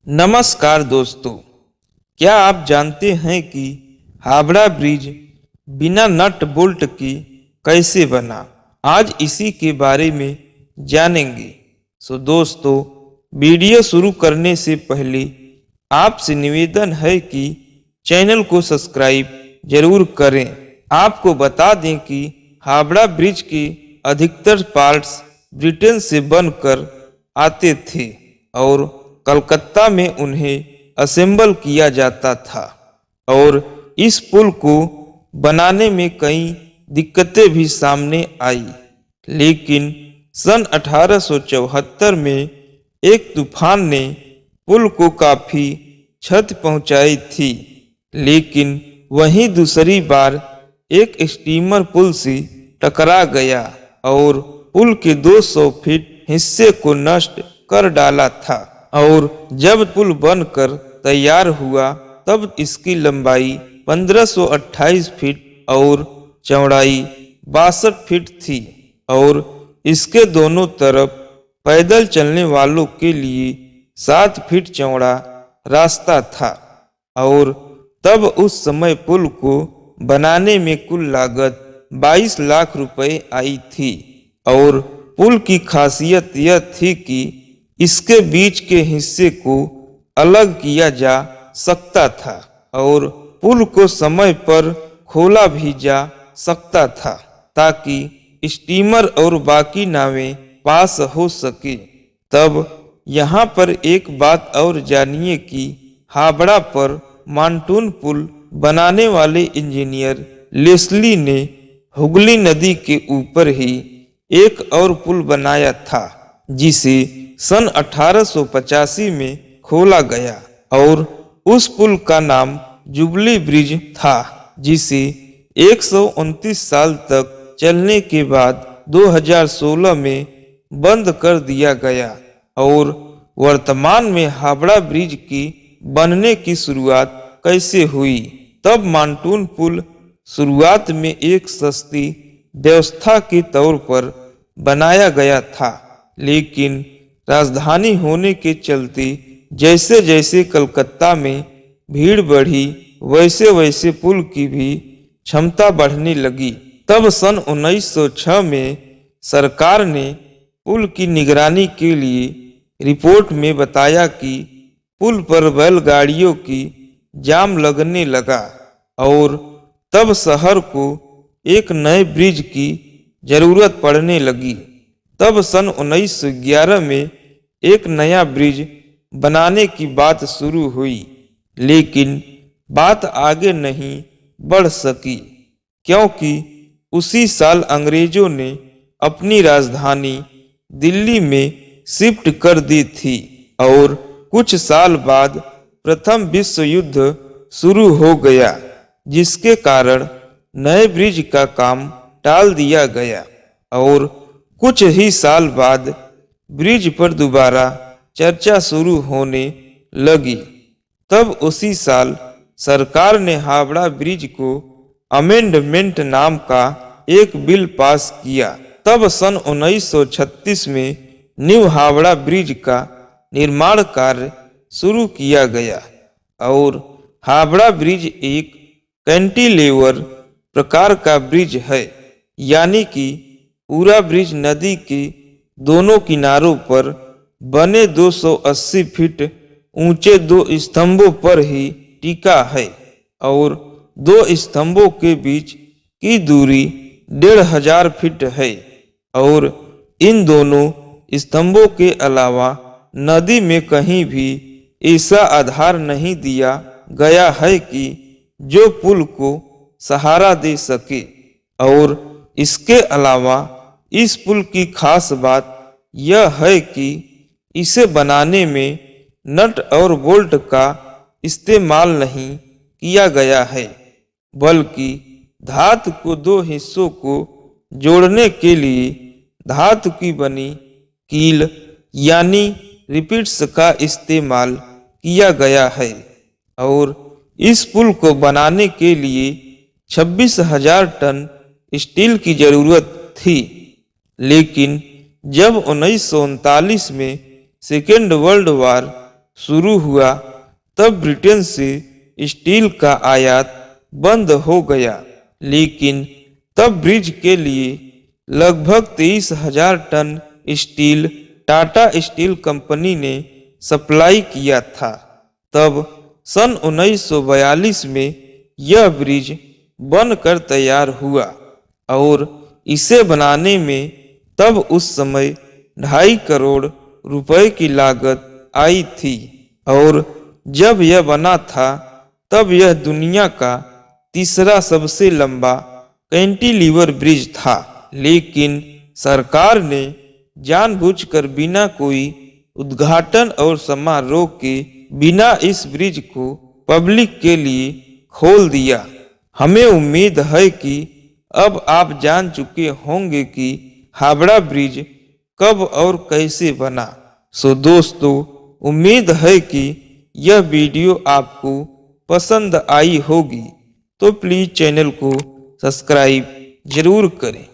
नमस्कार दोस्तों, क्या आप जानते हैं कि हावड़ा ब्रिज बिना नट बोल्ट की कैसे बना? आज इसी के बारे में जानेंगे। दोस्तों, वीडियो शुरू करने से पहले आपसे निवेदन है कि चैनल को सब्सक्राइब जरूर करें। आपको बता दें कि हावड़ा ब्रिज के अधिकतर पार्ट्स ब्रिटेन से बनकर आते थे और कलकत्ता में उन्हें असेंबल किया जाता था और इस पुल को बनाने में कई दिक्कतें भी सामने आई। लेकिन सन 1874 में एक तूफान ने पुल को काफी क्षति पहुंचाई थी। लेकिन वहीं दूसरी बार एक स्टीमर पुल से टकरा गया और पुल के 200 फीट हिस्से को नष्ट कर डाला था। और जब पुल बनकर तैयार हुआ तब इसकी लंबाई 1528 फीट और चौड़ाई 62 फीट थी और इसके दोनों तरफ पैदल चलने वालों के लिए 7 फीट चौड़ा रास्ता था। और तब उस समय पुल को बनाने में कुल लागत 22 लाख रुपए आई थी। और पुल की खासियत यह थी कि इसके बीच के हिस्से को अलग किया जा सकता था और पुल को समय पर खोला भी जा सकता था ताकि स्टीमर और बाकी नावें पास हो सके। तब यहाँ पर एक बात और जानिए कि हावड़ा पर मानटून पुल बनाने वाले इंजीनियर लेस्ली ने हुगली नदी के ऊपर ही एक और पुल बनाया था जिसे सन 1885 में खोला गया और उस पुल का नाम जुबली ब्रिज था, जिसे 129 साल तक चलने के बाद 2016 में बंद कर दिया गया। और वर्तमान में हावड़ा ब्रिज की बनने की शुरुआत कैसे हुई? तब मानटून पुल शुरुआत में एक सस्ती व्यवस्था के तौर पर बनाया गया था, लेकिन राजधानी होने के चलते जैसे जैसे कलकत्ता में भीड़ बढ़ी वैसे वैसे पुल की भी क्षमता बढ़ने लगी। तब सन 1906 में सरकार ने पुल की निगरानी के लिए रिपोर्ट में बताया कि पुल पर बैलगाड़ियों की जाम लगने लगा और तब शहर को एक नए ब्रिज की जरूरत पड़ने लगी। तब सन 1911 में एक नया ब्रिज बनाने की बात शुरू हुई, लेकिन बात आगे नहीं बढ़ सकी क्योंकि उसी साल अंग्रेजों ने अपनी राजधानी दिल्ली में शिफ्ट कर दी थी और कुछ साल बाद प्रथम विश्व युद्ध शुरू हो गया, जिसके कारण नए ब्रिज का काम टाल दिया गया। और कुछ ही साल बाद ब्रिज पर दोबारा चर्चा शुरू होने लगी। तब उसी साल सरकार ने हावड़ा ब्रिज को अमेंडमेंट नाम का एक बिल पास किया। तब सन 1936 में न्यू हावड़ा ब्रिज का निर्माण कार्य शुरू किया गया और हावड़ा ब्रिज एक कैंटिलीवर प्रकार का ब्रिज है, यानी कि पूरा ब्रिज नदी के दोनों किनारों पर बने 280 फीट ऊंचे 2 स्तंभों पर ही टिका है और 2 स्तंभों के बीच की दूरी 1500 फीट है। और इन दोनों स्तंभों के अलावा नदी में कहीं भी ऐसा आधार नहीं दिया गया है कि जो पुल को सहारा दे सके। और इसके अलावा इस पुल की खास बात यह है कि इसे बनाने में नट और बोल्ट का इस्तेमाल नहीं किया गया है, बल्कि धातु को 2 हिस्सों को जोड़ने के लिए धातु की बनी कील यानी रिपिट्स का इस्तेमाल किया गया है। और इस पुल को बनाने के लिए 26,000 टन स्टील की जरूरत थी। लेकिन जब 1939 में सेकेंड वर्ल्ड वार शुरू हुआ तब ब्रिटेन से स्टील का आयात बंद हो गया, लेकिन तब ब्रिज के लिए लगभग 23,000 ton steel Tata steel company ने सप्लाई किया था। तब सन 1942 में यह ब्रिज बनकर तैयार हुआ और इसे बनाने में तब उस समय 2.5 करोड़ रुपए की लागत आई थी और जब यह बना था तब यह दुनिया का तीसरा सबसे लंबा कैंटिलीवर ब्रिज था। लेकिन सरकार ने जानबूझकर बिना कोई उद्घाटन और समारोह के बिना इस ब्रिज को पब्लिक के लिए खोल दिया। हमें उम्मीद है कि अब आप जान चुके होंगे कि हावड़ा ब्रिज कब और कैसे बना। सो दोस्तों, उम्मीद है कि यह वीडियो आपको पसंद आई होगी, तो प्लीज़ चैनल को सब्सक्राइब जरूर करें।